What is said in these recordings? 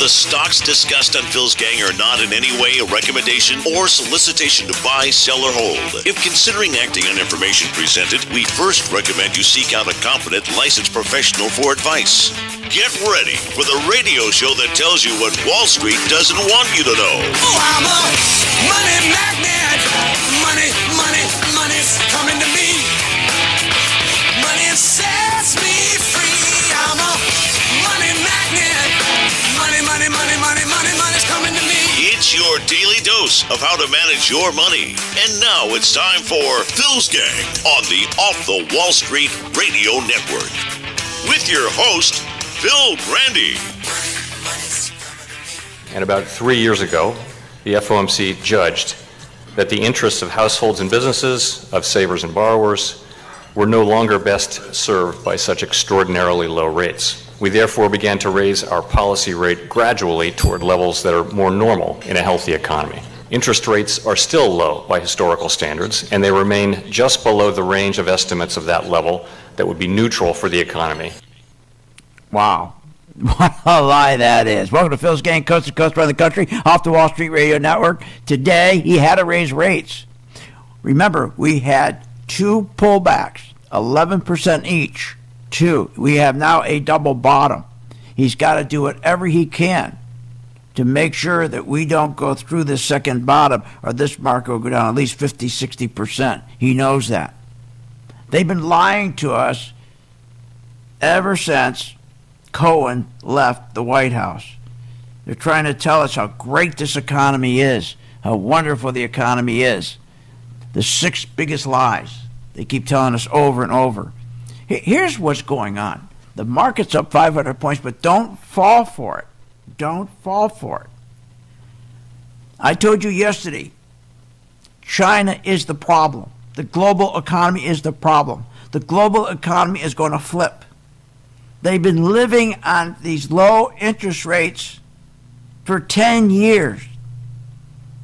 The stocks discussed on Phil's Gang are not in any way a recommendation or solicitation to buy, sell, or hold. If considering acting on information presented, we first recommend you seek out a competent, licensed professional for advice. Get ready for the radio show that tells you what Wall Street doesn't want you to know. Oh, I'm a money magnet. Money's coming to me. Money sets me free. I'm a money magnet. Money's coming to me. It's your daily dose of how to manage your money. And now it's time for Phil's Gang on the Off the Wall Street Radio Network. With your host, Phil Grande. And about 3 years ago, the FOMC judged that the interests of households and businesses, of savers and borrowers, were no longer best served by such extraordinarily low rates. We therefore began to raise our policy rate gradually toward levels that are more normal in a healthy economy. Interest rates are still low by historical standards, and they remain just below the range of estimates of that level that would be neutral for the economy. Wow. What a lie that is. Welcome to Phil's Gang, coast to coast around the country, off the Wall Street Radio Network. Today, he had to raise rates. Remember, we had two pullbacks, 11% each. Two. We have now a double bottom. He's got to do whatever he can to make sure that we don't go through this second bottom or this market will go down at least 50, 60%. He knows that. They've been lying to us ever since Cohen left the White House. They're trying to tell us how great this economy is, how wonderful the economy is. The six biggest lies they keep telling us over and over. Here's what's going on. The market's up 500 points, but don't fall for it. Don't fall for it. I told you yesterday, China is the problem. The global economy is the problem. The global economy is going to flip. They've been living on these low interest rates for 10 years.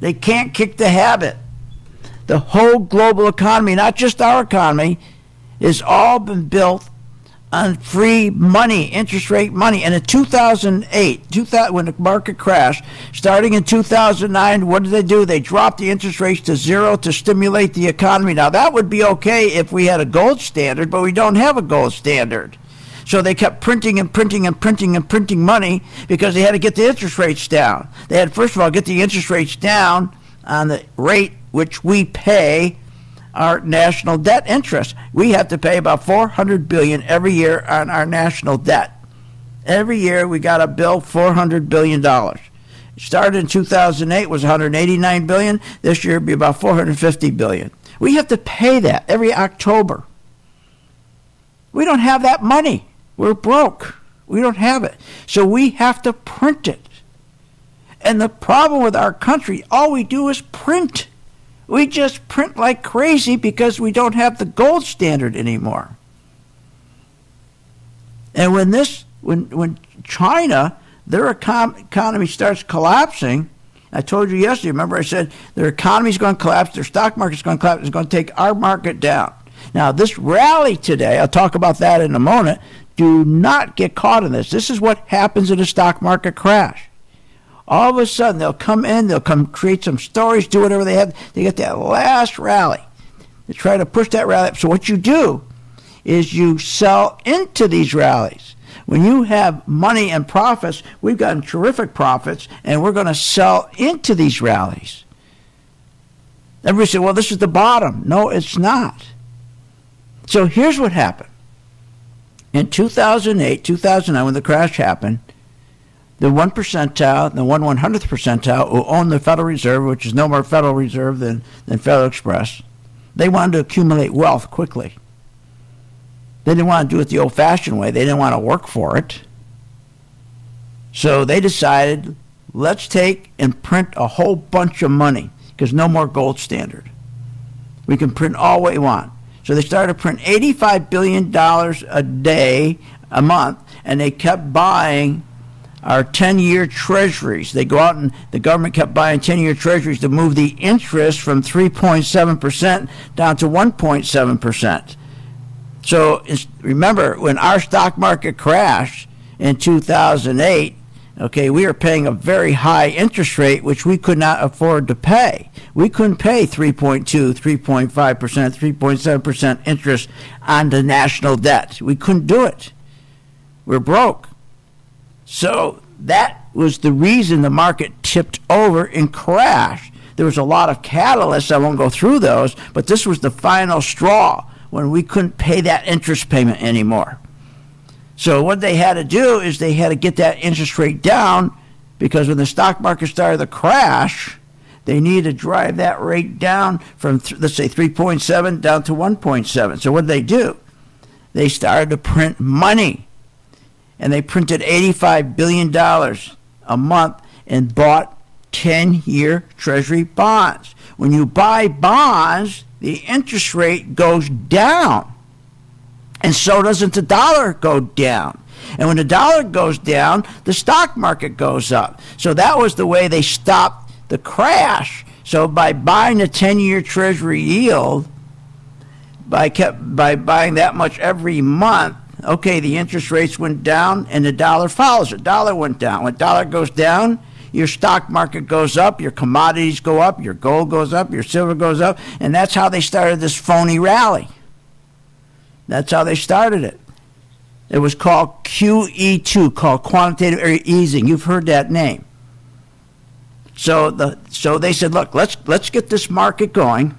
They can't kick the habit. The whole global economy, not just our economy, has all been built on free money, interest rate money. And in 2008, when the market crashed, starting in 2009, what did they do? They dropped the interest rates to zero to stimulate the economy. Now, that would be okay if we had a gold standard, but we don't have a gold standard. So they kept printing money because they had to get the interest rates down. They had, first of all, get the interest rates down on the rate which we pay our national debt interest. We have to pay about $400 billion every year on our national debt. Every year we got to bill $400 billion. It started in 2008, was $189 billion. This year it'll be about $450 billion. We have to pay that every October. We don't have that money. We're broke. We don't have it. So we have to print it. And the problem with our country, all we do is print. We just print like crazy because we don't have the gold standard anymore. And when China, their economy starts collapsing, I told you yesterday, remember I said their economy is going to collapse, their stock market is going to collapse, it's going to take our market down. Now, this rally today, I'll talk about that in a moment, do not get caught in this. This is what happens in a stock market crash. All of a sudden, they'll come in, they'll come create some stories, do whatever they have. They get that last rally. They try to push that rally up. So what you do is you sell into these rallies. When you have money and profits, we've gotten terrific profits, and we're going to sell into these rallies. Everybody said, well, this is the bottom. No, it's not. So here's what happened. In 2008, 2009, when the crash happened, the 1 percentile, the 1/100th percentile, who owned the Federal Reserve, which is no more Federal Reserve than Federal Express, they wanted to accumulate wealth quickly. They didn't want to do it the old-fashioned way. They didn't want to work for it. So they decided, let's take and print a whole bunch of money, because no more gold standard. We can print all we want. So they started to print $85 billion a day, a month, and they kept buying our 10-year treasuries. They go out and the government kept buying 10-year treasuries to move the interest from 3.7% down to 1.7%. So remember, when our stock market crashed in 2008, Okay, we are paying a very high interest rate, which we could not afford to pay. We couldn't pay 3.2, 3.5%, 3.7% interest on the national debt. We couldn't do it. We're broke. So that was the reason the market tipped over and crashed. There was a lot of catalysts. I won't go through those, but this was the final straw when we couldn't pay that interest payment anymore. So what they had to do is they had to get that interest rate down, because when the stock market started to crash, they needed to drive that rate down from, let's say, 3.7 down to 1.7. So what did they do? They started to print money. And they printed $85 billion a month and bought 10-year Treasury bonds. When you buy bonds, the interest rate goes down. And so doesn't the dollar go down. And when the dollar goes down, the stock market goes up. So that was the way they stopped the crash. So by buying the 10-year Treasury yield, by buying that much every month, okay, the interest rates went down and the dollar follows it. Dollar went down. When dollar goes down, your stock market goes up, your commodities go up, your gold goes up, your silver goes up, and that's how they started this phony rally. That's how they started it. It was called QE2, called quantitative easing. You've heard that name. So they said, look, let's get this market going.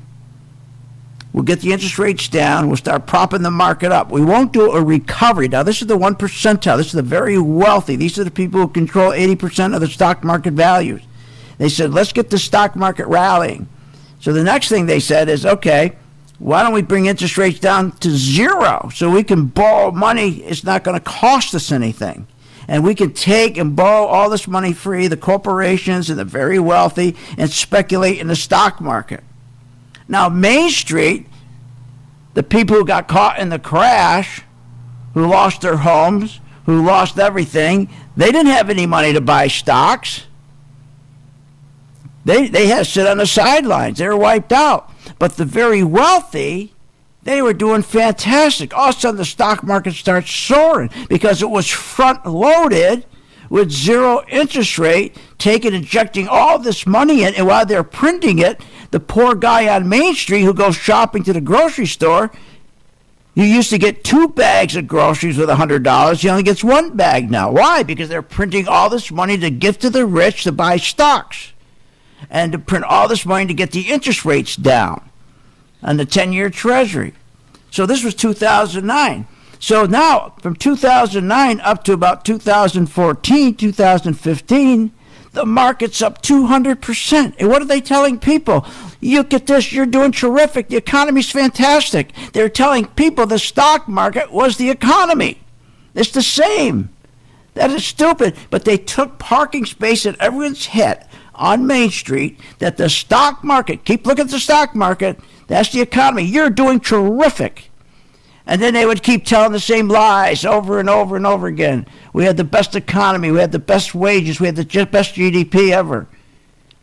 We'll get the interest rates down. We'll start propping the market up. We won't do a recovery. Now, this is the 1 percentile. This is the very wealthy. These are the people who control 80% of the stock market values. They said, let's get the stock market rallying. So the next thing they said is, okay, why don't we bring interest rates down to zero so we can borrow money? It's not going to cost us anything. And we can take and borrow all this money free, the corporations and the very wealthy, and speculate in the stock market. Now, Main Street, the people who got caught in the crash, who lost their homes, who lost everything, they didn't have any money to buy stocks. They had to sit on the sidelines. They were wiped out. But the very wealthy, they were doing fantastic. All of a sudden, the stock market starts soaring because it was front-loaded with zero interest rate, injecting all this money in, and while they're printing it, the poor guy on Main Street who goes shopping to the grocery store, you used to get 2 bags of groceries with $100. He only gets 1 bag now. Why? Because they're printing all this money to give to the rich to buy stocks, and to print all this money to get the interest rates down on the 10-year Treasury. So this was 2009. So now, from 2009 up to about 2014, 2015, the market's up 200%. And what are they telling people? You get this, you're doing terrific. The economy's fantastic. They're telling people the stock market was the economy. It's the same. That is stupid. But they took parking space in everyone's head on Main Street that the stock market, keep looking at the stock market, that's the economy. You're doing terrific. And then they would keep telling the same lies over and over and over again. We had the best economy. We had the best wages. We had the best GDP ever.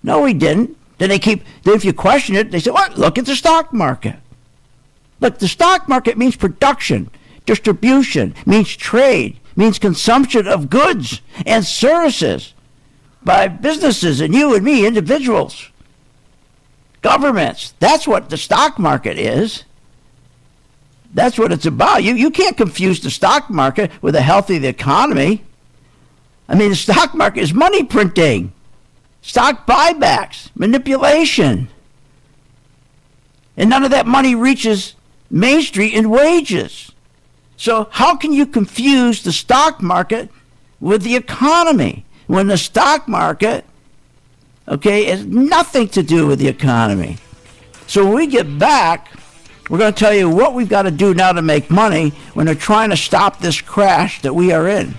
No, we didn't. Then if you question it, they say, what? Look at the stock market. Look, the stock market means production, distribution, means trade, means consumption of goods and services by businesses and you and me, individuals, governments. That's what the stock market is. That's what it's about. You can't confuse the stock market with a healthy economy. I mean, the stock market is money printing, stock buybacks, manipulation. And none of that money reaches Main Street in wages. So how can you confuse the stock market with the economy when the stock market, okay, has nothing to do with the economy? So when we get back, we're going to tell you what we've got to do now to make money when they're trying to stop this crash that we are in.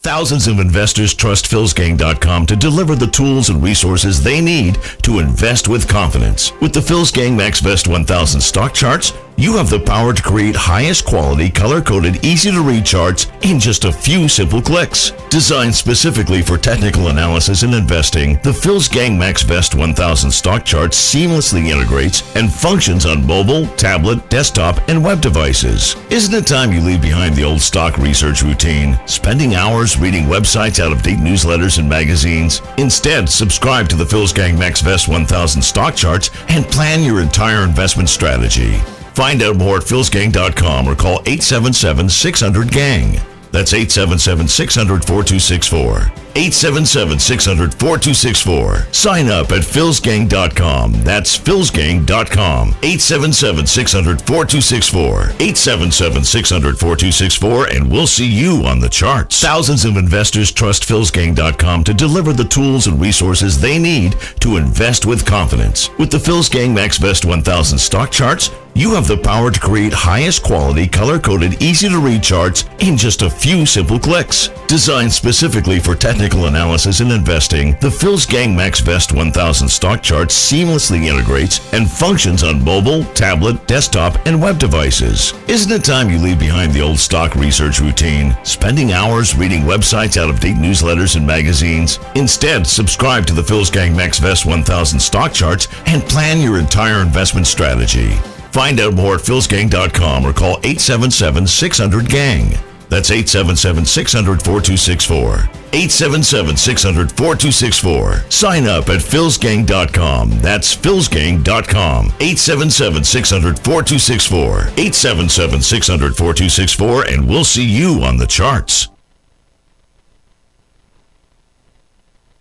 Thousands of investors trust PhilsGang.com to deliver the tools and resources they need to invest with confidence. With the PhilsGang MaxVest 1000 stock charts, you have the power to create highest quality, color-coded, easy-to-read charts in just a few simple clicks. Designed specifically for technical analysis and investing, the Phil's Gang MaxVest 1000 stock chart seamlessly integrates and functions on mobile, tablet, desktop, and web devices. Isn't it time you leave behind the old stock research routine, spending hours reading websites, out-of-date newsletters, and magazines? Instead, subscribe to the Phil's Gang MaxVest 1000 stock charts and plan your entire investment strategy. Find out more at philsgang.com or call 877-600-GANG. That's 877-600-4264. 877-600-4264. Sign up at philsgang.com. That's philsgang.com. 877-600-4264. 877-600-4264, and we'll see you on the charts. Thousands of investors trust philsgang.com to deliver the tools and resources they need to invest with confidence. With the Phil's Gang MaxVest 1000 stock charts, you have the power to create highest quality, color-coded, easy-to-read charts in just a few simple clicks. Designed specifically for technical analysis and investing, the Phil's Gang MaxVest 1000 stock chart seamlessly integrates and functions on mobile, tablet, desktop, and web devices. Isn't it time you leave behind the old stock research routine, spending hours reading websites, out-of-date newsletters, and magazines? Instead, subscribe to the Phil's Gang MaxVest 1000 stock charts and plan your entire investment strategy. Find out more at philsgang.com or call 877-600-GANG. That's 877-600-4264. 877-600-4264. Sign up at philsgang.com. That's philsgang.com. 877-600-4264. 877-600-4264, and we'll see you on the charts.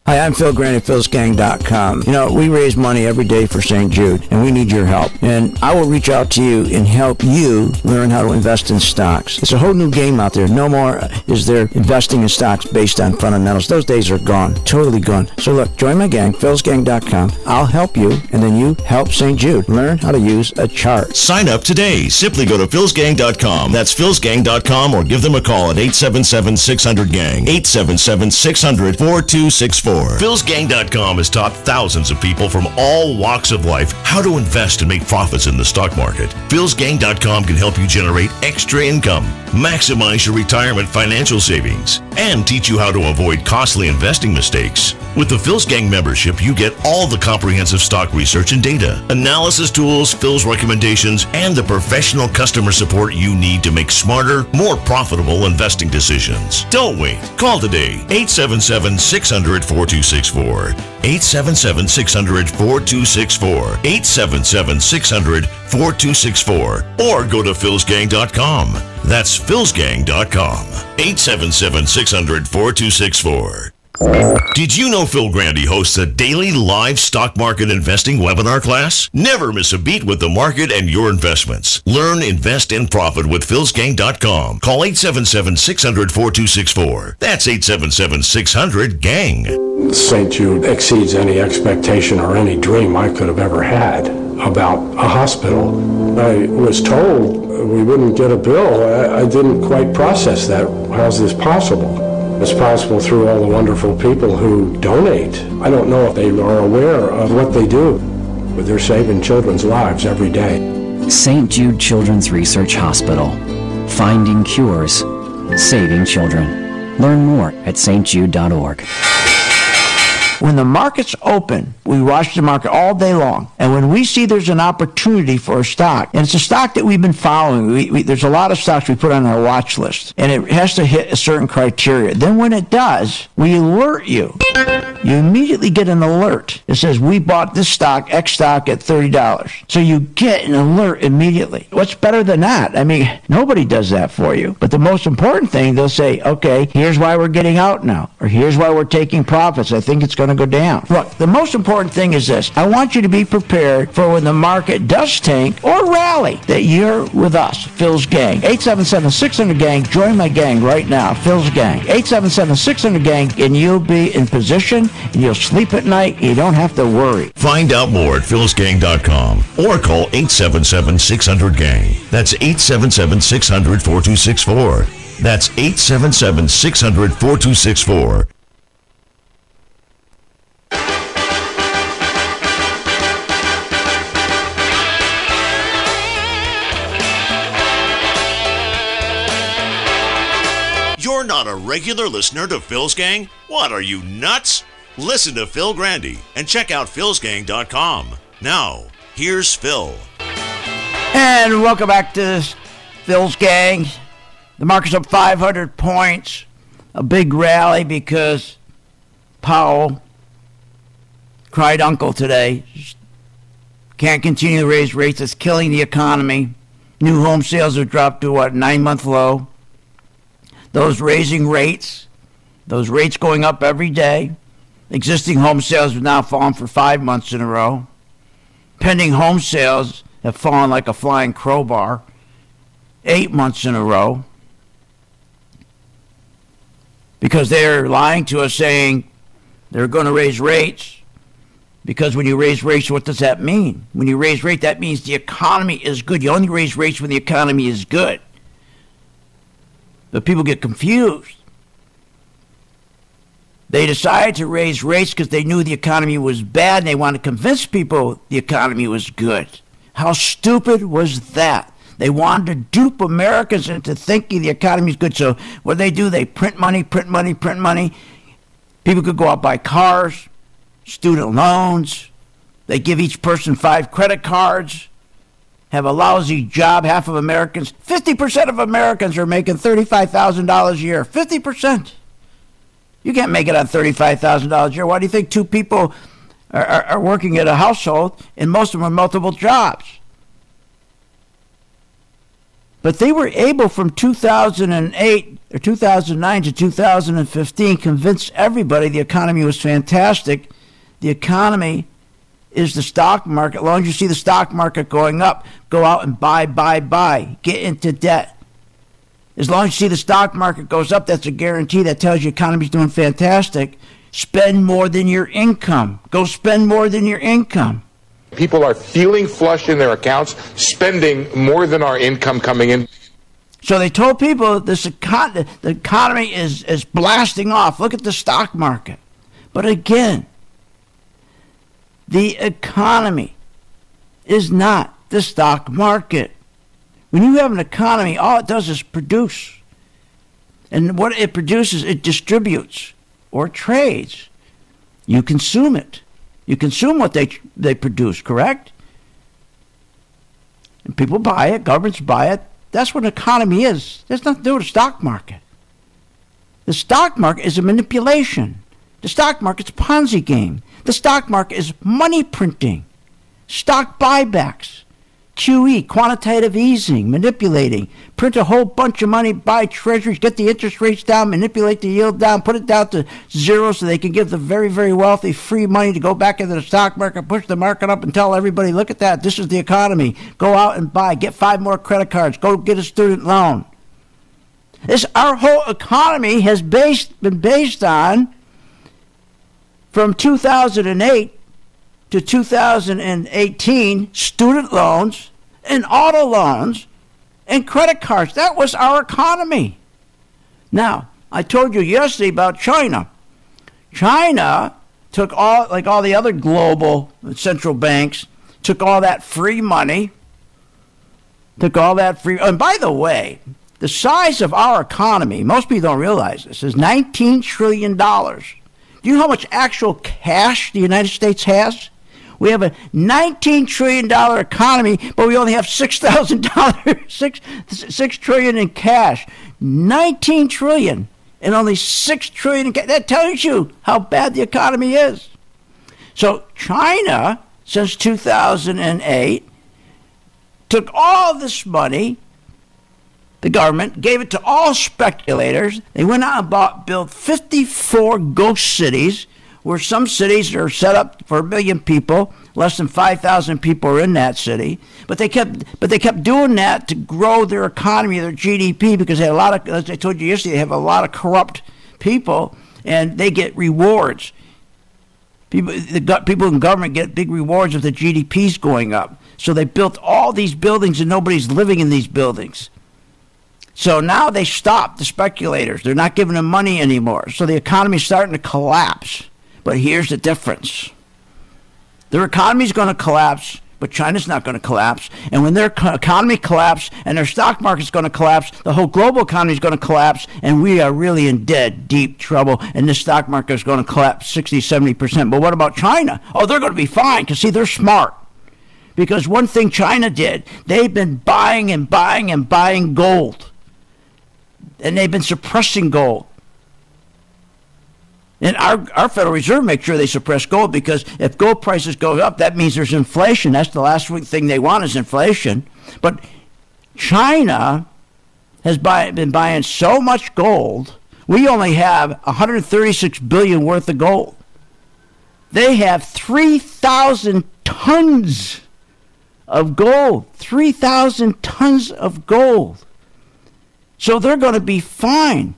Hi, I'm Phil Grant at philsgang.com. You know, we raise money every day for St. Jude, and we need your help. And I will reach out to you and help you learn how to invest in stocks. It's a whole new game out there. No more is there investing in stocks based on fundamentals. Those days are gone, totally gone. So look, join my gang, philsgang.com. I'll help you, and then you help St. Jude learn how to use a chart. Sign up today. Simply go to philsgang.com. That's philsgang.com, or give them a call at 877-600-GANG. 877-600-4264. philsgang.com has taught thousands of people from all walks of life how to invest and make profits in the stock market. philsgang.com can help you generate extra income, maximize your retirement financial savings, and teach you how to avoid costly investing mistakes. With the Phil's Gang membership, you get all the comprehensive stock research and data, analysis tools, Phil's recommendations, and the professional customer support you need to make smarter, more profitable investing decisions. Don't wait. Call today. 877-600-4264. 877-600-4264. 877-600-4264. Or go to philsgang.com. That's philsgang.com. 877-600-4264. Did you know Phil Grandy hosts a daily live stock market investing webinar class? Never miss a beat with the market and your investments. Learn, invest, and profit with philsgang.com. Call 877-600-4264. That's 877-600-GANG. St. Jude exceeds any expectation or any dream I could have ever had about a hospital. I was told we wouldn't get a bill. I didn't quite process that. How's this possible? It's possible through all the wonderful people who donate. I don't know if they are aware of what they do, but they're saving children's lives every day. St. Jude Children's Research Hospital. Finding cures. Saving children. Learn more at stjude.org. When the market's open, we watch the market all day long. And when we see there's an opportunity for a stock, and it's a stock that we've been following, there's a lot of stocks we put on our watch list, and it has to hit a certain criteria. Then when it does, we alert you. You immediately get an alert that says, we bought this stock, X stock, at $30. So you get an alert immediately. What's better than that? I mean, nobody does that for you. But the most important thing, they'll say, okay, here's why we're getting out now, or here's why we're taking profits. I think it's going to go down. Look, the most important thing is this. I want you to be prepared for when the market does tank or rally, that you're with us, Phil's Gang. 877-600-GANG. Join my gang right now, Phil's Gang. 877-600-GANG, and you'll be in position, and you'll sleep at night. You don't have to worry. Find out more at philsgang.com or call 877-600-GANG. That's 877-600-4264. That's 877-600-4264. You're not a regular listener to Phil's Gang? What, are you nuts? Listen to Phil Grandy and check out philsgang.com. Now, here's Phil. And welcome back to Phil's Gang. The market's up 500 points. A big rally because Powell cried uncle today. Can't continue to raise rates. It's killing the economy. New home sales have dropped to, 9-month low. Those raising rates, those rates going up every day. Existing home sales have now fallen for 5 months in a row. Pending home sales have fallen like a flying crowbar 8 months in a row. Because they're lying to us saying they're going to raise rates. Because when you raise rates, what does that mean? When you raise rate, that means the economy is good. You only raise rates when the economy is good. But people get confused. They decided to raise rates because they knew the economy was bad and they wanted to convince people the economy was good. How stupid was that? They wanted to dupe Americans into thinking the economy is good. So what do? They print money, print money, print money. People could go out and buy cars, student loans. They give each person 5 credit cards, have a lousy job. Half of Americans, 50% of Americans are making $35,000 a year. 50%. You can't make it on $35,000 a year. Why do you think 2 people are working at a household and most of them are multiple jobs? But they were able from 2008 or 2009 to 2015 convince everybody the economy was fantastic. The economy is the stock market. As long as you see the stock market going up, go out and buy, get into debt. As long as you see the stock market goes up, that's a guarantee. That tells you the economy's doing fantastic. Spend more than your income. Go spend more than your income. People are feeling flush in their accounts, spending more than our income coming in. So they told people the economy is blasting off. Look at the stock market. But again, the economy is not the stock market. When you have an economy, all it does is produce. And what it produces, it distributes or trades. You consume it. You consume what they produce, correct? And people buy it, governments buy it. That's what an economy is. There's nothing to do with the stock market. The stock market is a manipulation. The stock market's a Ponzi game. The stock market is money printing, stock buybacks, QE, quantitative easing, manipulating, print a whole bunch of money, buy treasuries, get the interest rates down, manipulate the yield down, put it down to zero so they can give the very, very wealthy free money to go back into the stock market, push the market up and tell everybody, look at that, this is the economy. Go out and buy, get 5 more credit cards, go get a student loan. Our whole economy has been based on, from 2008 to 2018, student loans and auto loans and credit cards. That was our economy. Now, I told you yesterday about China. China took all the other global central banks, took all that free money, and by the way, the size of our economy, most people don't realize this, is $19 trillion. Do you know how much actual cash the United States has? We have a $19 trillion economy, but we only have $6,000, $6 trillion in cash. $19 trillion and only $6 trillion in cash. That tells you how bad the economy is. So China, since 2008, took all this money. The government gave it to all speculators. They went out and built 54 ghost cities, where some cities are set up for 1 million people. Less than 5,000 people are in that city. But they kept doing that to grow their economy, their GDP, because they had a lot of, as I told you yesterday, they have a lot of corrupt people, and they get rewards. People in government get big rewards if the GDP's going up. So they built all these buildings, and nobody's living in these buildings. So now they stopped the speculators. They're not giving them money anymore. So the economy's starting to collapse. But here's the difference. Their economy's going to collapse, but China's not going to collapse. And when their economy collapses and their stock market's going to collapse, the whole global economy is going to collapse, and we are really in deep trouble, and the stock market is going to collapse 60, 70%. But what about China? Oh, they're going to be fine, because, see, they're smart. Because one thing China did, they've been buying and buying and buying gold. And they've been suppressing gold. And our Federal Reserve makes sure they suppress gold, because if gold prices go up, that means there's inflation. That's the last thing they want is inflation. But China has been buying so much gold, we only have 136 billion worth of gold. They have 3,000 tons of gold. 3,000 tons of gold. So they're going to be fine.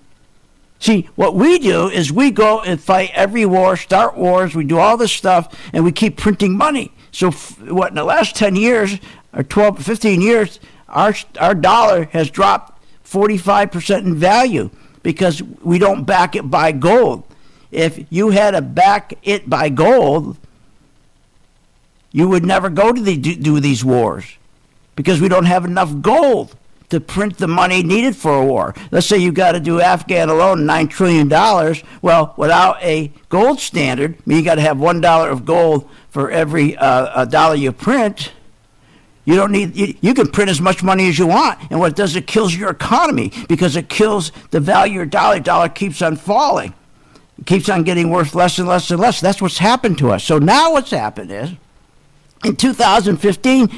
See, what we do is we go and fight every war, start wars, we do all this stuff, and we keep printing money. So in the last 10 years, or 12, 15 years, our dollar has dropped 45% in value because we don't back it by gold. If you had to back it by gold, you would never go to do these wars, because we don't have enough gold to print the money needed for a war. Let's say you got to do Afghan alone, $9 trillion. Well, without a gold standard, you got to have $1 of gold for every dollar you print. You don't need. You can print as much money as you want, and what it does, it kills your economy, because it kills the value of your dollar. Dollar keeps on falling, it keeps on getting worth less and less and less. That's what's happened to us. So now what's happened is, in 2015,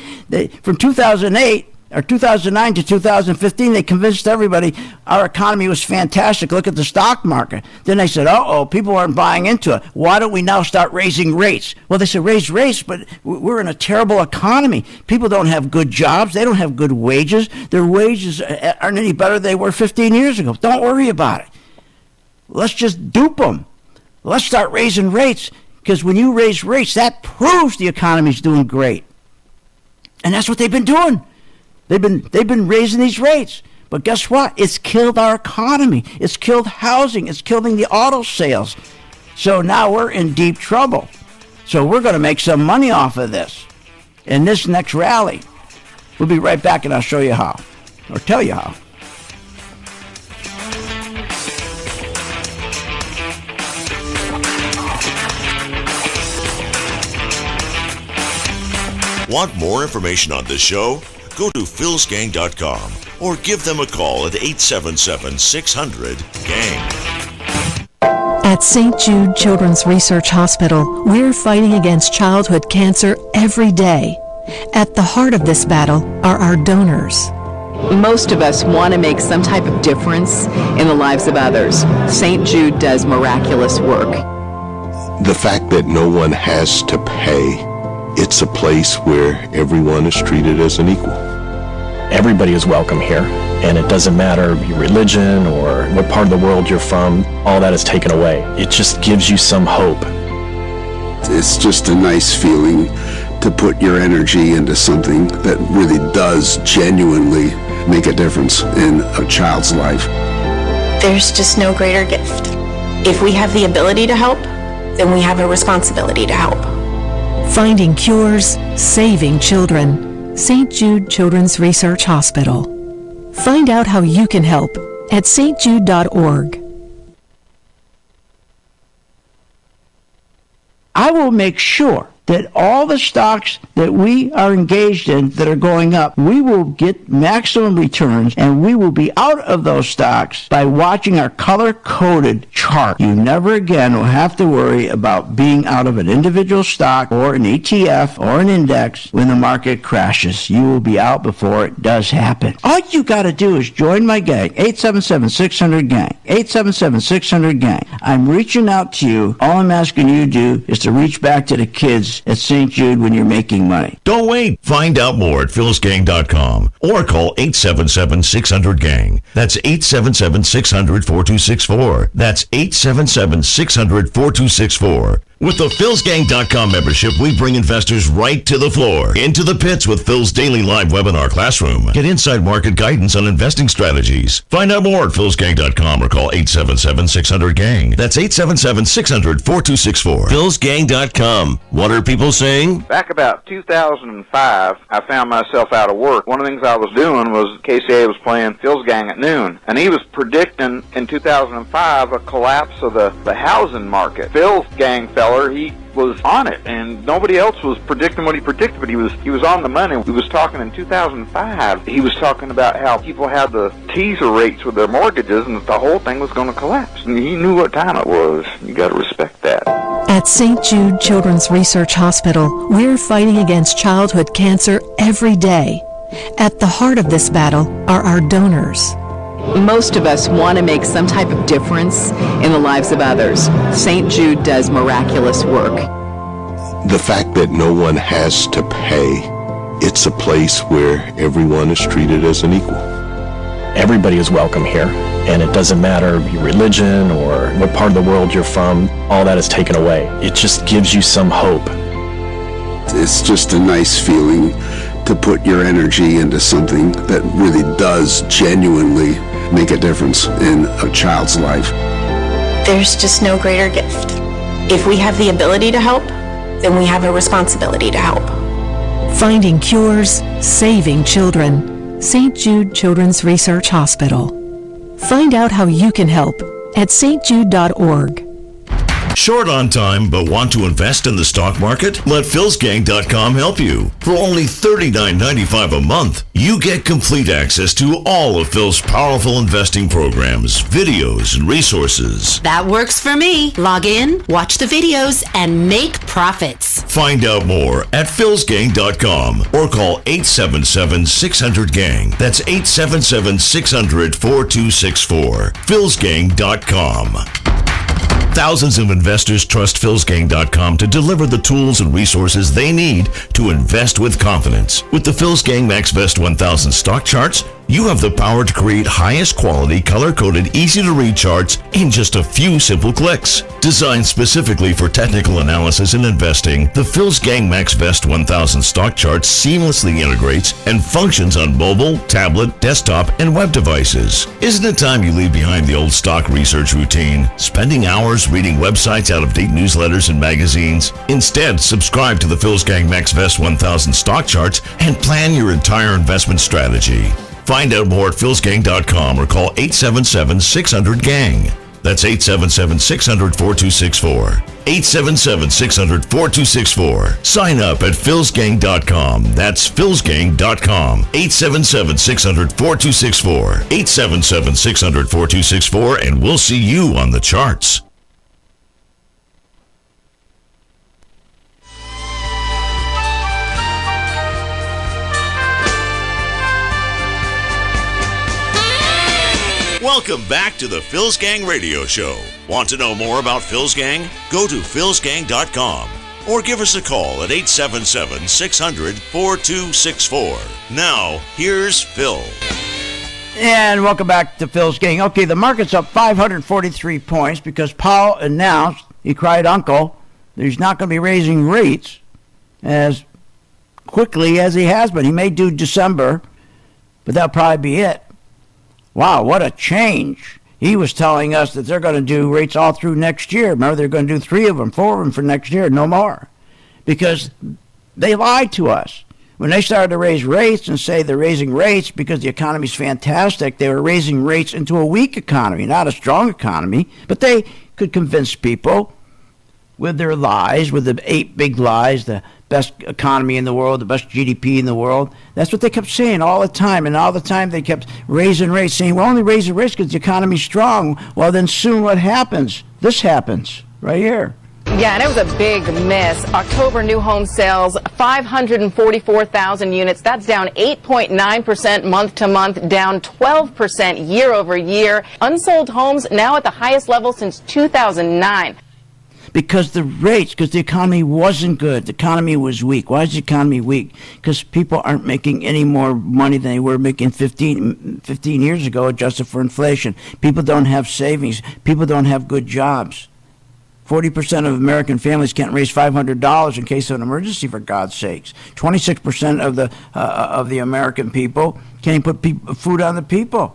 from 2008. Or 2009 to 2015, they convinced everybody our economy was fantastic. Look at the stock market. Then they said, people aren't buying into it. Why don't we now start raising rates? Well, they said raise rates, but we're in a terrible economy. People don't have good jobs. They don't have good wages. Their wages aren't any better than they were 15 years ago. Don't worry about it. Let's just dupe them. Let's start raising rates, because when you raise rates, that proves the economy's doing great. And that's what they've been doing. They've been raising these rates. But guess what? It's killed our economy. It's killed housing. It's killing the auto sales. So now we're in deep trouble. So we're going to make some money off of this in this next rally. We'll be right back, and I'll show you how, or tell you how. Want more information on this show? Go to philsgang.com or give them a call at 877-600-GANG. At St. Jude Children's Research Hospital, we're fighting against childhood cancer every day. At the heart of this battle are our donors. Most of us want to make some type of difference in the lives of others. St. Jude does miraculous work. The fact that no one has to pay, it's a place where everyone is treated as an equal. Everybody is welcome here, and it doesn't matter your religion or what part of the world you're from. All that is taken away. It just gives you some hope. It's just a nice feeling to put your energy into something that really does genuinely make a difference in a child's life. There's just no greater gift. If we have the ability to help, then we have a responsibility to help. Finding cures, saving children. St. Jude Children's Research Hospital. Find out how you can help at stjude.org. I will make sure that all the stocks that we are engaged in that are going up, we will get maximum returns, and we will be out of those stocks by watching our color-coded chart. You never again will have to worry about being out of an individual stock or an ETF or an index when the market crashes. You will be out before it does happen. All you got to do is join my gang, 877-600-GANG, 877-600-GANG. I'm reaching out to you. All I'm asking you to do is to reach back to the kids at St. Jude when you're making money. Don't wait. Find out more at philsgang.com or call 877-600-GANG. That's 877-600-4264. That's 877-600-4264. With the PhilsGang.com membership, we bring investors right to the floor, into the pits with Phil's daily live webinar classroom. Get inside market guidance on investing strategies. Find out more at PhilsGang.com or call 877-600-GANG. That's 877-600-4264. PhilsGang.com. What are people saying? Back about 2005, I found myself out of work. One of the things I was doing was KCA was playing Phil's Gang at noon, and he was predicting in 2005 a collapse of the housing market. Phil's Gang feller, he was on it, and nobody else was predicting what he predicted, but he was on the money. He was talking in 2005. He was talking about how people had the teaser rates with their mortgages, and that the whole thing was going to collapse. And he knew what time it was. You got to respect that. At St. Jude Children's Research Hospital, we're fighting against childhood cancer every day. At the heart of this battle are our donors. Most of us want to make some type of difference in the lives of others. St. Jude does miraculous work. The fact that no one has to pay, it's a place where everyone is treated as an equal. Everybody is welcome here, and it doesn't matter your religion or what part of the world you're from. All that is taken away. It just gives you some hope. It's just a nice feeling to put your energy into something that really does genuinely make a difference in a child's life. There's just no greater gift. If we have the ability to help, then we have a responsibility to help. Finding cures, saving children. St. Jude Children's Research Hospital. Find out how you can help at stjude.org. Short on time but want to invest in the stock market? Let PhilsGang.com help you. For only $39.95 a month, you get complete access to all of Phil's powerful investing programs, videos, and resources. That works for me. Log in, watch the videos, and make profits. Find out more at PhilsGang.com or call 877-600-GANG. That's 877-600-4264. PhilsGang.com. Thousands of investors trust PhilsGang.com to deliver the tools and resources they need to invest with confidence. With the PhilsGang MaxVest 1000 stock charts, you have the power to create highest quality, color-coded, easy-to-read charts in just a few simple clicks. Designed specifically for technical analysis and investing, the PhilsGang MaxVest 1000 stock chart seamlessly integrates and functions on mobile, tablet, desktop, and web devices. Isn't it time you leave behind the old stock research routine, spending hours reading websites, out-of-date newsletters, and magazines? Instead, subscribe to the PhilsGang MaxVest 1000 stock charts and plan your entire investment strategy. Find out more at PhilsGang.com or call 877-600-GANG. That's 877-600-4264. 877-600-4264. Sign up at PhilsGang.com. That's PhilsGang.com. 877-600-4264. 877-600-4264, and we'll see you on the charts. Welcome back to the Phil's Gang Radio Show. Want to know more about Phil's Gang? Go to philsgang.com or give us a call at 877-600-4264. Now, here's Phil. And welcome back to Phil's Gang. Okay, the market's up 543 points because Powell announced, he cried uncle, that he's not going to be raising rates as quickly as he has been. He may do December, but that'll probably be it. Wow, what a change. He was telling us that they're going to do rates all through next year. Remember, they're going to do 3 of them, 4 of them for next year, no more. Because they lied to us. When they started to raise rates and say they're raising rates because the economy's fantastic, they were raising rates into a weak economy, not a strong economy. But they could convince people with their lies, with the 8 big lies, the best economy in the world, the best GDP in the world. That's what they kept saying all the time. And all the time they kept raising rates, saying, we're only raising rates because the economy's strong. Well, then soon what happens? This happens right here. Yeah, and it was a big miss. October new home sales, 544,000 units. That's down 8.9% month to month, down 12% year over year. Unsold homes now at the highest level since 2009. Because the rates, because the economy wasn't good. The economy was weak. Why is the economy weak? Because people aren't making any more money than they were making 15 years ago, adjusted for inflation. People don't have savings. People don't have good jobs. 40% of American families can't raise $500 in case of an emergency, for God's sakes. 26% of the American people can't even put food on the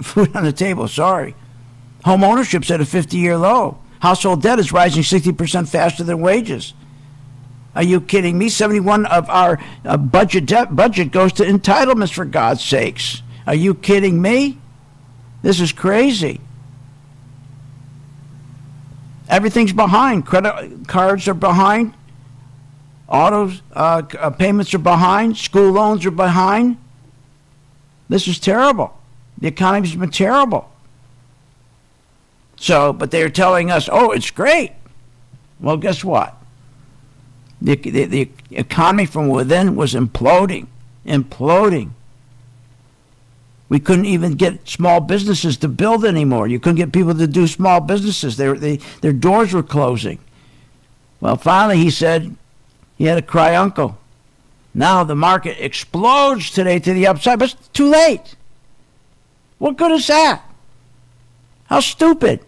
food on the table, sorry. Home ownership's at a 50-year low. Household debt is rising 60% faster than wages. Are you kidding me? 71 of our budget goes to entitlements, for God's sakes. Are you kidding me? This is crazy. Everything's behind. Credit cards are behind. Autos payments are behind. School loans are behind. This is terrible. The economy's been terrible. So, but they're telling us, oh, it's great. Well, guess what? The economy from within was imploding. We couldn't even get small businesses to build anymore. You couldn't get people to do small businesses. Their doors were closing. Well, finally, he said he had to cry uncle. Now the market explodes today to the upside, but it's too late. What good is that? How stupid.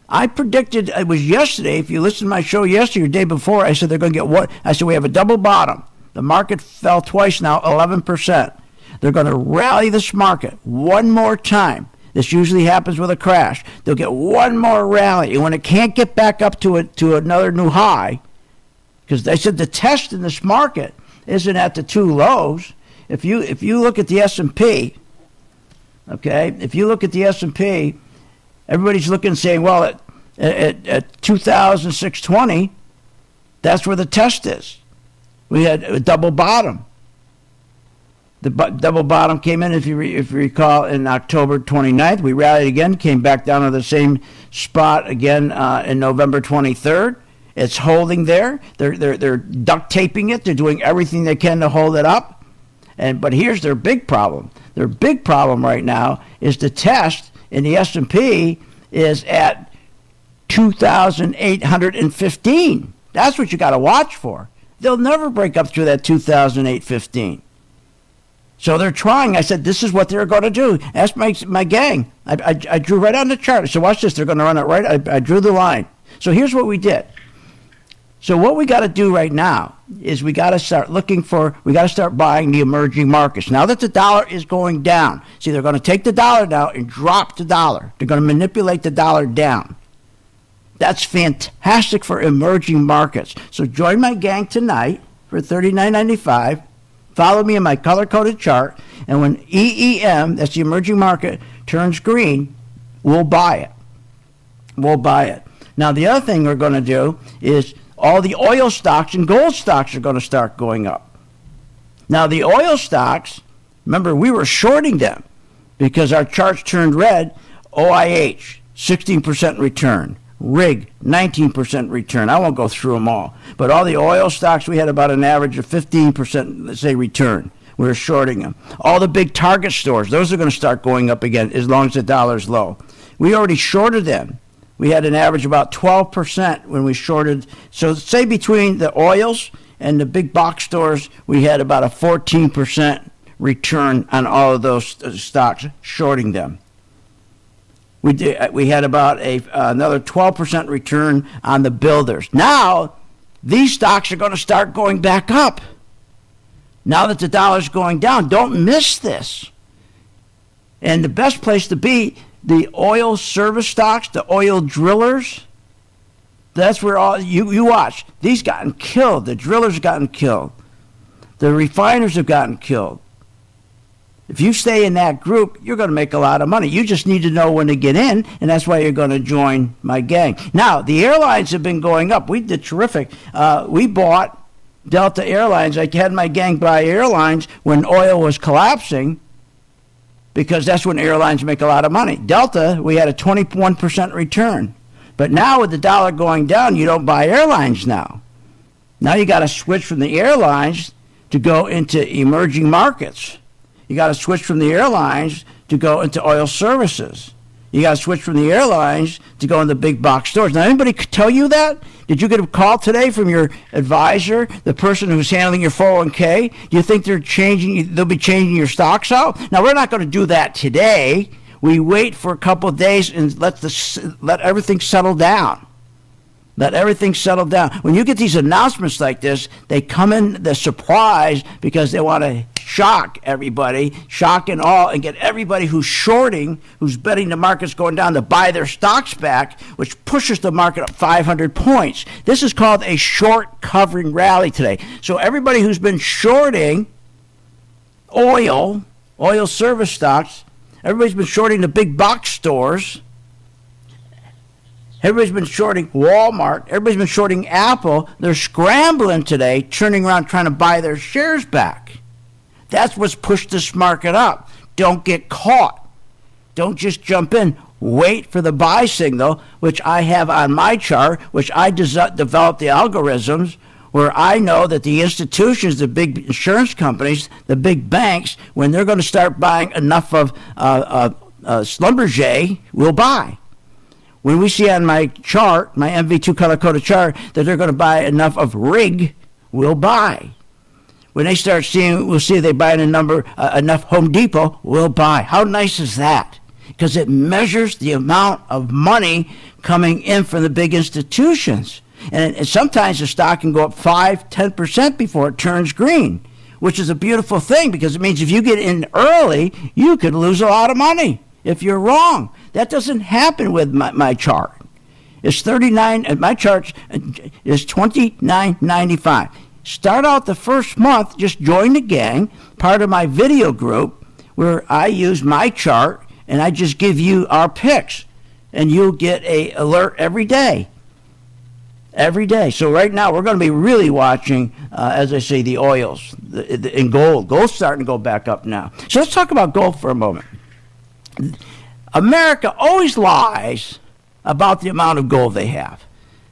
I predicted, it was yesterday, if you listened to my show yesterday or day before, I said they're going to get what? I said we have a double bottom. The market fell twice now, 11%. They're going to rally this market one more time. This usually happens with a crash. They'll get one more rally. And when it can't get back up to another new high, because they said the test in this market isn't at the two lows. If you look at the S&P, okay, if you look at the S&P, everybody's looking and saying, well, at 2006-20, that's where the test is. We had a double bottom. The double bottom came in, if you recall, in October 29th. We rallied again, came back down to the same spot again in November 23rd. It's holding there. They're duct taping it. They're doing everything they can to hold it up. But here's their big problem. Their big problem right now is the test in the S&P is at 2,815. That's what you got to watch for. They'll never break up through that 2,815. So they're trying. I said, this is what they're going to do. Ask my gang. I drew right on the chart. I said, watch this. They're going to run it right. I drew the line. So here's what we did. So what we got to do right now is we got to start buying the emerging markets. Now that the dollar is going down. See, they're going to take the dollar down and drop the dollar. They're going to manipulate the dollar down. That's fantastic for emerging markets. So join my gang tonight for $39.95. Follow me in my color-coded chart, and when EEM, that's the emerging market, turns green, we'll buy it. We'll buy it. Now, the other thing we're going to do is all the oil stocks and gold stocks are going to start going up. Now, the oil stocks, remember, we were shorting them because our charts turned red. OIH, 16% return. RIG, 19% return. I won't go through them all. But all the oil stocks, we had about an average of 15%, let's say, return. We were shorting them. All the big Target stores, those are going to start going up again as long as the dollar's low. We already shorted them. We had an average about 12% when we shorted. So say between the oils and the big box stores, we had about a 14% return on all of those stocks, shorting them. We had about another 12% return on the builders. Now, these stocks are going to start going back up. Now that the dollar's going down, don't miss this. And the best place to be, the oil service stocks, the oil drillers, that's where all you watch. These gotten killed. The drillers have gotten killed. The refiners have gotten killed. If you stay in that group, you're going to make a lot of money. You just need to know when to get in, and that's why you're going to join my gang. Now, the airlines have been going up. We did terrific. We bought Delta Airlines. I had my gang buy airlines when oil was collapsing because that's when airlines make a lot of money. Delta, we had a 21% return. But now with the dollar going down, you don't buy airlines now. Now you got to switch from the airlines to go into emerging markets. You got to switch from the airlines to go into oil services. You got to switch from the airlines to go into big box stores. Now, anybody could tell you that? Did you get a call today from your advisor, the person who's handling your 401k? Do you think they'll be changing your stocks out? Now, we're not going to do that today. We wait for a couple of days and let everything settle down. Let everything settle down. When you get these announcements like this, they come in the surprise because they want to shock everybody, shock and all, and get everybody who's shorting, who's betting the market's going down to buy their stocks back, which pushes the market up 500 points. This is called a short covering rally today. So everybody who's been shorting oil service stocks, everybody's been shorting the big box stores, everybody's been shorting Walmart, everybody's been shorting Apple. They're scrambling today, turning around trying to buy their shares back. That's what's pushed this market up. Don't get caught. Don't just jump in. Wait for the buy signal, which I have on my chart, which I developed the algorithms, where I know that the institutions, the big insurance companies, the big banks, when they're going to start buying enough of Schlumberger, will buy. When we see on my chart, my MV2 color-coded chart, that they're going to buy enough of Rig, we'll buy. When they start seeing, we'll see they buy enough Home Depot, we'll buy. How nice is that? Because it measures the amount of money coming in from the big institutions. And sometimes the stock can go up 5-10% before it turns green, which is a beautiful thing because it means if you get in early, you could lose a lot of money if you're wrong. That doesn't happen with my chart. It's 39, and my chart is $29.95. Start out the first month, just join the gang, part of my video group, where I use my chart and I just give you our picks, and you'll get an alert every day. Every day. So right now we're going to be really watching, as I say, the oils and gold. Gold's starting to go back up now. So let's talk about gold for a moment. America always lies about the amount of gold they have.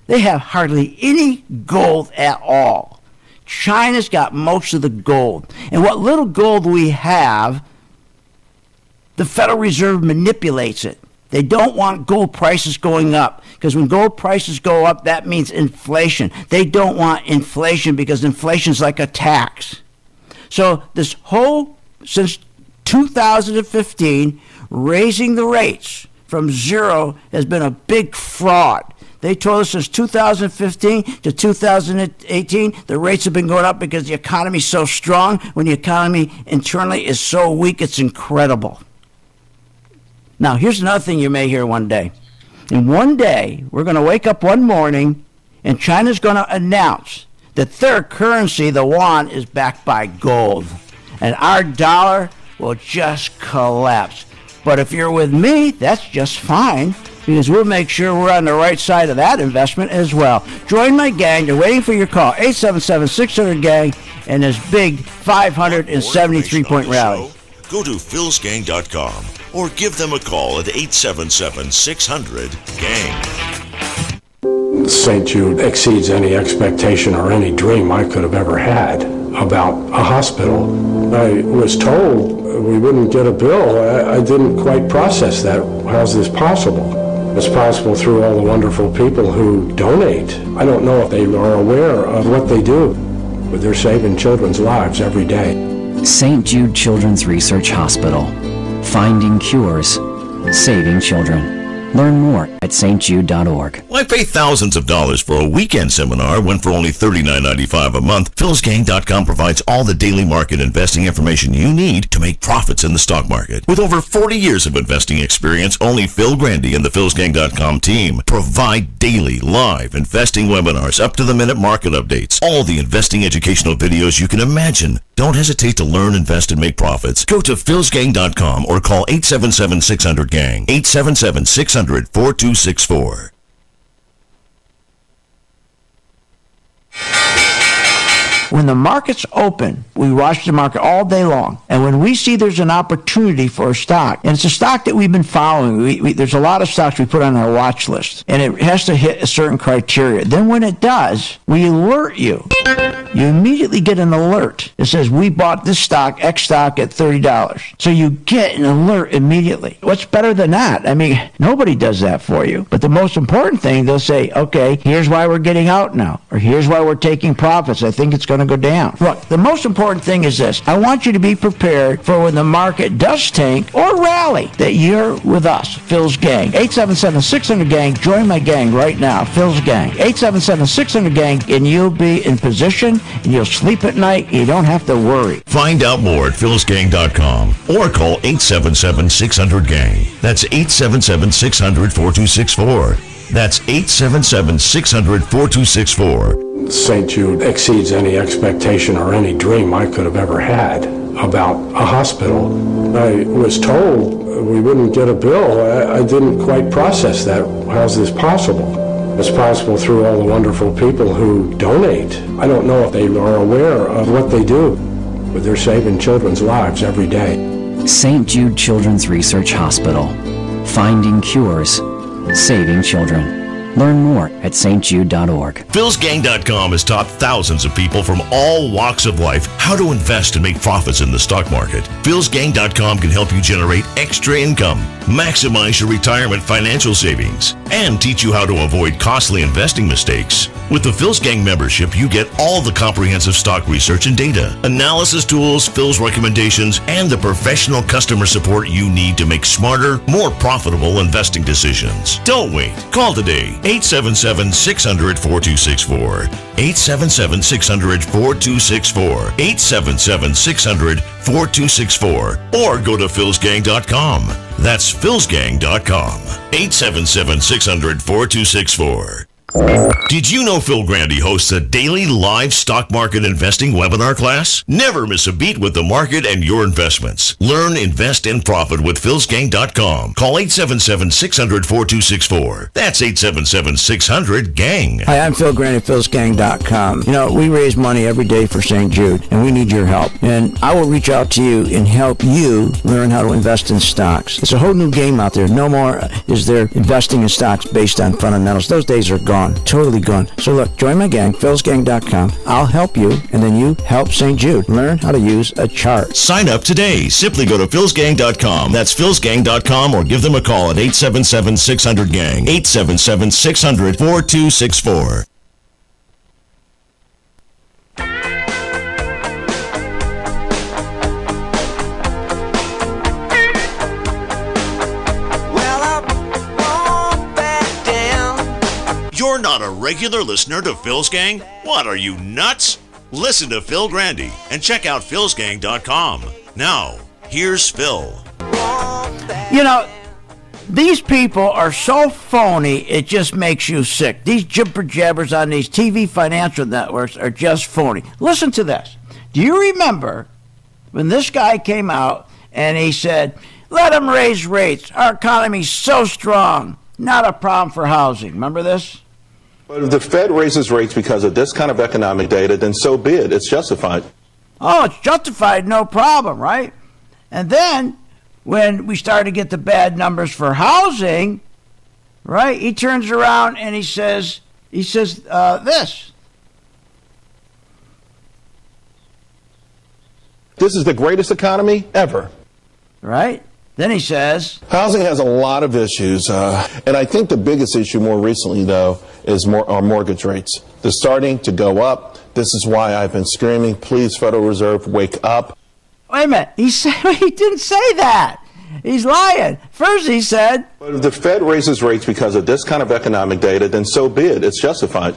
They have hardly any gold at all. China's got most of the gold. And what little gold we have, the Federal Reserve manipulates it. They don't want gold prices going up because when gold prices go up, that means inflation. They don't want inflation because inflation's like a tax. So this whole, since 2015, raising the rates from zero has been a big fraud. They told us since 2015 to 2018, the rates have been going up because the economy is so strong. When the economy internally is so weak, it's incredible. Now, here's another thing you may hear one day. And one day, we're going to wake up one morning, and China's going to announce that their currency, the yuan, is backed by gold. And our dollar will just collapse. But if you're with me, that's just fine, because we'll make sure we're on the right side of that investment as well. Join my gang. They're waiting for your call. 877-600-GANG and this big 573-point rally. Go to philsgang.com or give them a call at 877-600-GANG. St. Jude exceeds any expectation or any dream I could have ever had about a hospital. I was told we wouldn't get a bill. I didn't quite process that. How's this possible? It's possible through all the wonderful people who donate. I don't know if they are aware of what they do, but they're saving children's lives every day. St. Jude Children's Research Hospital. Finding cures, saving children. Learn more at stjude.org. Why pay thousands of dollars for a weekend seminar when for only $39.95 a month, philsgang.com provides all the daily market investing information you need to make profits in the stock market. With over 40 years of investing experience, only Phil Grandy and the philsgang.com team provide daily live investing webinars, up-to-the-minute market updates, all the investing educational videos you can imagine. Don't hesitate to learn, invest, and make profits. Go to philsgang.com or call 877-600-GANG, 877-600-4264. When the market's open, we watch the market all day long. And when we see there's an opportunity for a stock, and it's a stock that we've been following, there's a lot of stocks we put on our watch list, and it has to hit a certain criteria. Then when it does, we alert you. You immediately get an alert that says, we bought this stock, X stock, at $30. So you get an alert immediately. What's better than that? I mean, nobody does that for you. But the most important thing, they'll say, okay, here's why we're getting out now, or here's why we're taking profits. I think it's going to go down. Look, the most important thing is this. I want you to be prepared for when the market does tank or rally, that you're with us, Phil's Gang. 877-600-GANG. Join my gang right now, Phil's Gang. 877-600-GANG, and you'll be in position, and you'll sleep at night, and you don't have to worry. Find out more at philsgang.com or call 877-600-GANG. That's 877-600-4264. That's 877-600-4264. St. Jude exceeds any expectation or any dream I could have ever had about a hospital. I was told we wouldn't get a bill. I didn't quite process that. How's this possible? It's possible through all the wonderful people who donate. I don't know if they are aware of what they do, but they're saving children's lives every day. St. Jude Children's Research Hospital. Finding cures. Saving children. Learn more at stjude.org. philsgang.com has taught thousands of people from all walks of life how to invest and make profits in the stock market. philsgang.com can help you generate extra income, maximize your retirement financial savings, and teach you how to avoid costly investing mistakes. With the Phil's Gang membership, you get all the comprehensive stock research and data, analysis tools, Phil's recommendations, and the professional customer support you need to make smarter, more profitable investing decisions. Don't wait. Call today. 877-600-4264. 877-600-4264. 877-600-4264. Or go to philsgang.com. That's philsgang.com. 877-600-4264. Did you know Phil Grandy hosts a daily live stock market investing webinar class? Never miss a beat with the market and your investments. Learn, invest, and profit with philsgang.com. Call 877-600-4264. That's 877-600-GANG. Hi, I'm Phil Grandy at philsgang.com. You know, we raise money every day for St. Jude, and we need your help. And I will reach out to you and help you learn how to invest in stocks. It's a whole new game out there. No more is there investing in stocks based on fundamentals. Those days are gone. Totally gone. So look, join my gang, philsgang.com. I'll help you, and then you help St. Jude. Learn how to use a chart. Sign up today. Simply go to philsgang.com. That's philsgang.com, or give them a call at 877-600-GANG. 877-600-4264. You're not a regular listener to Phil's Gang? What, are you nuts? Listen to Phil Grandy and check out philsgang.com. Now, here's Phil. You know, these people are so phony, it just makes you sick. These jibber jabbers on these TV financial networks are just phony. Listen to this. Do you remember when this guy came out and he said, let them raise rates. Our economy's so strong. Not a problem for housing. Remember this? But if the Fed raises rates because of this kind of economic data, then so be it. It's justified. Oh, it's justified, no problem, right? And then when we start to get the bad numbers for housing, right, he turns around and he says this. This is the greatest economy ever. Right? Then he says, housing has a lot of issues, and I think the biggest issue more recently, though, is our mortgage rates. They're starting to go up. This is why I've been screaming, please, Federal Reserve, wake up. Wait a minute. He didn't say that. He's lying. First he said, but if the Fed raises rates because of this kind of economic data, then so be it. It's justified.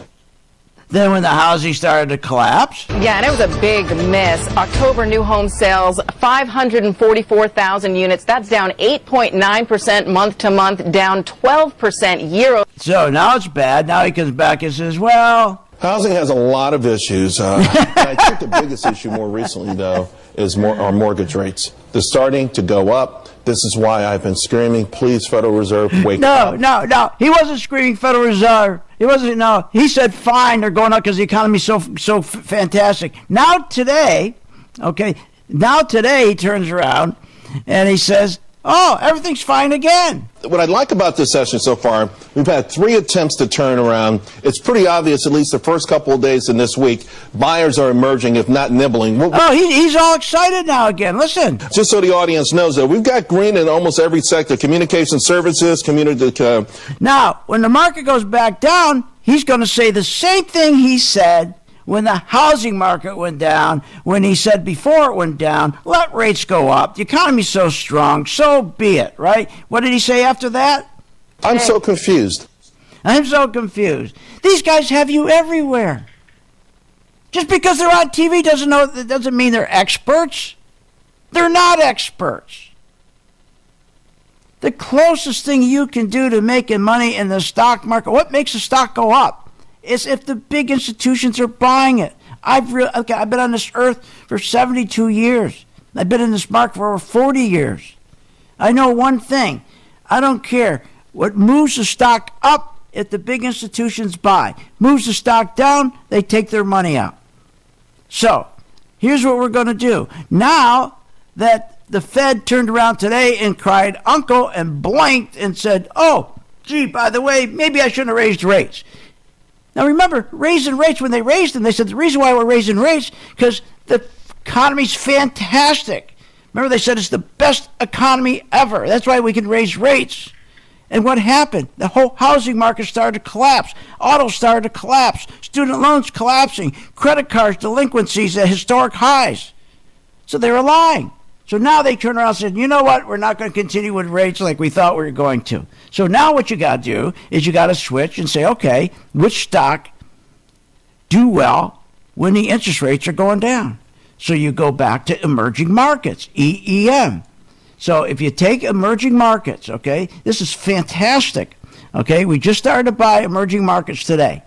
Then when the housing started to collapse. Yeah, and it was a big miss. October new home sales, 544,000 units. That's down 8.9% month to month, down 12% year over. So now it's bad. Now he comes back and says, well, housing has a lot of issues. And I think the biggest issue more recently, though, is our mortgage rates. They're starting to go up. This is why I've been screaming, please, Federal Reserve, wake up. No. He wasn't screaming Federal Reserve. He wasn't, no. He said, fine, they're going up because the economy's so fantastic. Now today, he turns around and he says, oh, everything's fine again. What I like about this session so far, we've had 3 attempts to turn around. It's pretty obvious, at least the first couple of days in this week, buyers are emerging, if not nibbling. He's all excited now again. Listen. Just so the audience knows that we've got green in almost every sector, communication services, Now, when the market goes back down, he's going to say the same thing he said when the housing market went down, when he said before it went down, let rates go up. The economy's so strong, so be it, right? What did he say after that? I'm so confused. I'm so confused. These guys have you everywhere. Just because they're on TV doesn't mean they're experts. They're not experts. The closest thing you can do to making money in the stock market, what makes the stock go up, is if the big institutions are buying it. I've been on this earth for 72 years. I've been in this market for over 40 years. I know one thing. I don't care what moves the stock up if the big institutions buy. Moves the stock down, they take their money out. So, here's what we're going to do. Now that the Fed turned around today and cried uncle and blinked and said, oh, gee, by the way, maybe I shouldn't have raised rates. Now remember, raising rates, when they raised them, they said the reason why we're raising rates because the economy's fantastic. Remember, they said it's the best economy ever. That's why we can raise rates. And what happened? The whole housing market started to collapse. Autos started to collapse. Student loans collapsing. Credit cards delinquencies at historic highs. So they were lying. So now they turn around and said, you know what? We're not going to continue with rates like we thought we were going to. So now what you got to do is you got to switch and say, okay, which stock do well when the interest rates are going down? So you go back to emerging markets, EEM. So if you take emerging markets, okay, this is fantastic. Okay, we just started to buy emerging markets today.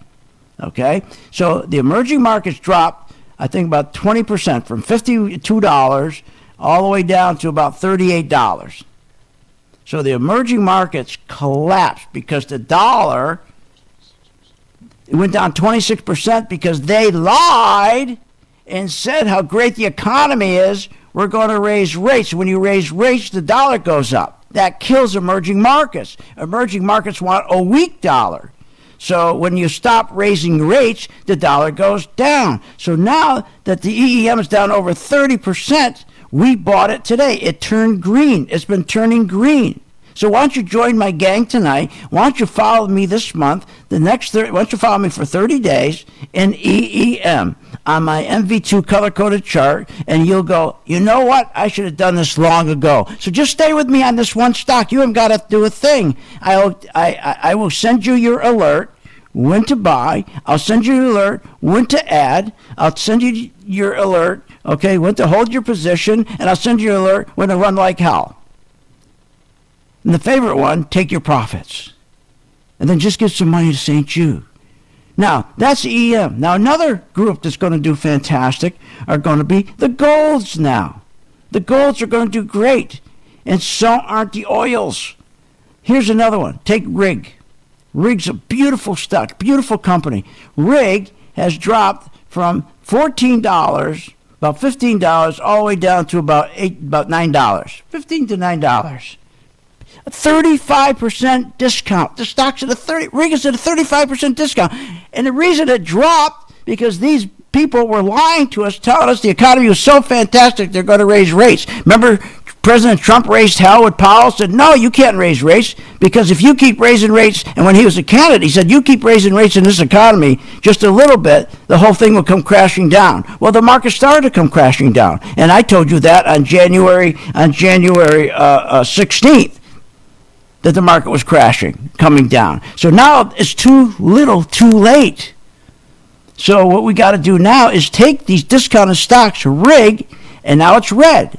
Okay, so the emerging markets dropped, I think, about 20% from $52 all the way down to about $38. So the emerging markets collapsed because the dollar, it went down 26% because they lied and said how great the economy is. We're going to raise rates. When you raise rates, the dollar goes up. That kills emerging markets. Emerging markets want a weak dollar. So when you stop raising rates, the dollar goes down. So now that the EEM is down over 30%, we bought it today. It turned green. It's been turning green. So why don't you join my gang tonight? Why don't you follow me this month? Why don't you follow me for 30 days in EEM on my MV2 color-coded chart, and you'll go, you know what? I should have done this long ago. So just stay with me on this one stock. You haven't got to do a thing. I will send you your alert when to buy. I'll send you your alert when to add. I'll send you your alert, okay, when to hold your position, and I'll send you an alert when to run like hell. And the favorite one, take your profits. And then just give some money to St. Jude. Now, that's EM. Now, another group that's going to do fantastic are going to be the golds now. The golds are going to do great. And so aren't the oils. Here's another one. Take RIG. RIG's a beautiful stock, beautiful company. RIG has dropped from $14, about $15, all the way down to about $9. $15 to $9. A 35% discount. The stock's at RIG is at a 35% discount. And the reason it dropped, because these people were lying to us, telling us the economy was so fantastic, they're going to raise rates. Remember, President Trump raised hell with Powell, said, no, you can't raise rates, because if you keep raising rates, and when he was a candidate, he said, you keep raising rates in this economy just a little bit, the whole thing will come crashing down. Well, the market started to come crashing down. And I told you that on January 16th. That the market was crashing, coming down. So now it's too little, too late. So what we got to do now is take these discounted stocks, RIG, and now it's red.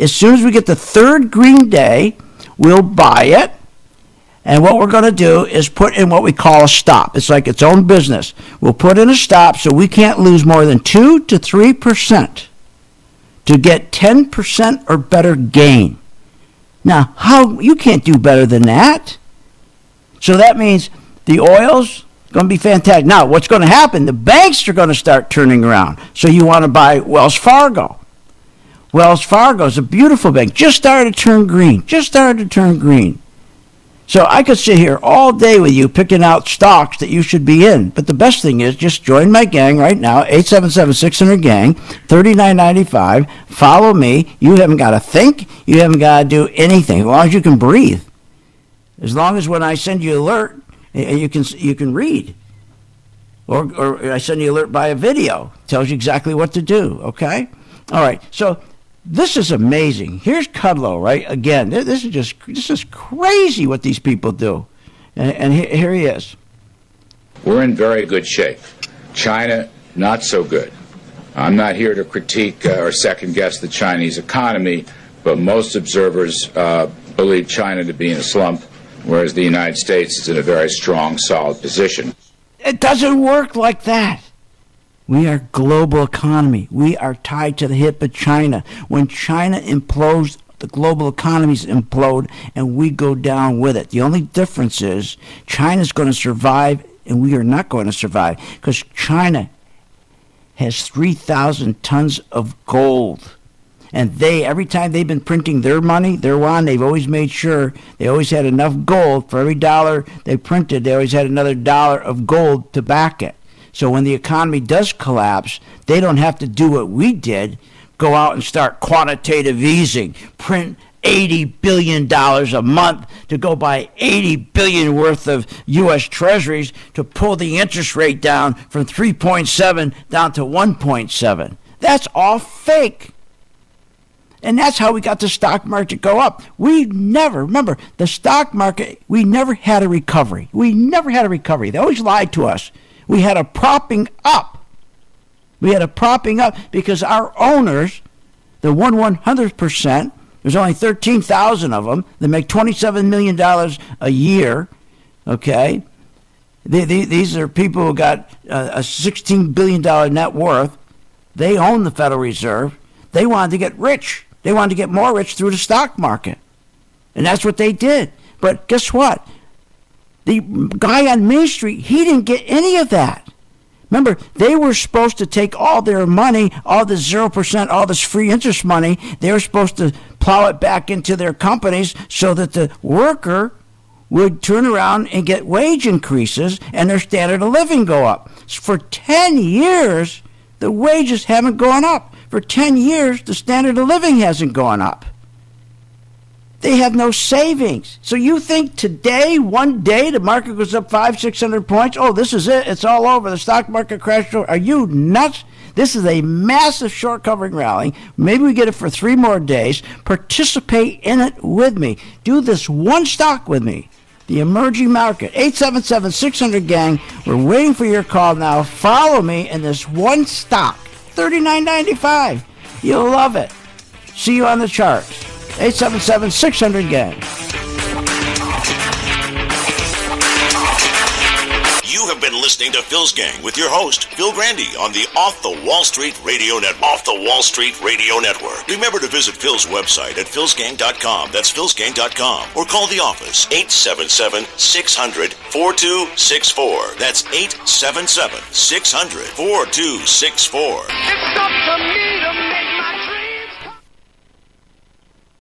As soon as we get the third green day, we'll buy it. And what we're going to do is put in what we call a stop. It's like its own business. We'll put in a stop so we can't lose more than 2 to 3% to get 10% or better gain. Now, you can't do better than that. So that means the oil's going to be fantastic. Now, what's going to happen? The banks are going to start turning around. So you want to buy Wells Fargo. Wells Fargo is a beautiful bank. Just started to turn green. So I could sit here all day with you picking out stocks that you should be in. But the best thing is just join my gang right now, 877-600-GANG, $39.95. Follow me. You haven't got to think. You haven't got to do anything, as long as you can breathe. As long as when I send you an alert, you can read. Or I send you an alert by a video. Tells you exactly what to do, okay? All right, so this is amazing. Here's Kudlow, right? Again, this is crazy what these people do. And here he is. We're in very good shape. China, not so good. I'm not here to critique or second-guess the Chinese economy, but most observers believe China to be in a slump, whereas the United States is in a very strong, solid position. It doesn't work like that. We are a global economy. We are tied to the hip of China. When China implodes, the global economies implode, and we go down with it. The only difference is China's going to survive, and we are not going to survive, because China has 3,000 tons of gold. And every time they've been printing their money, their yuan, they've always made sure they always had enough gold. For every dollar they printed, they always had another dollar of gold to back it. So when the economy does collapse, they don't have to do what we did, go out and start quantitative easing, print $80 billion a month to go buy $80 billion worth of U.S. Treasuries to pull the interest rate down from 3.7 down to 1.7. That's all fake. And that's how we got the stock market go up. Remember, the stock market, we never had a recovery. They always lied to us. We had a propping up. Because our owners, the 1/100%, there's only 13,000 of them. They make $27 million a year, okay? These are people who got a $16 billion net worth. They own the Federal Reserve. They wanted to get rich. They wanted to get more rich through the stock market. And that's what they did. But guess what? The guy on Main Street, he didn't get any of that. Remember, they were supposed to take all their money, all the 0%, all this free interest money, they were supposed to plow it back into their companies so that the worker would turn around and get wage increases and their standard of living go up. For 10 years, the wages haven't gone up. For 10 years, the standard of living hasn't gone up. They have no savings. So you think today, one day, the market goes up 500-600 points? Oh, this is it. It's all over. The stock market crashed. Are you nuts? This is a massive short covering rally. Maybe we get it for 3 more days. Participate in it with me. Do this one stock with me. The emerging market. 877-600-GANG. We're waiting for your call now. Follow me in this one stock. $39.95. You'll love it. See you on the charts. 877-600-GANG. You have been listening to Phil's Gang with your host, Phil Grandy, on the Off the Wall Street Radio Network. Off the Wall Street Radio Network. Remember to visit Phil's website at philsgang.com. That's philsgang.com. Or call the office, 877-600-4264. That's 877-600-4264. It's up to me to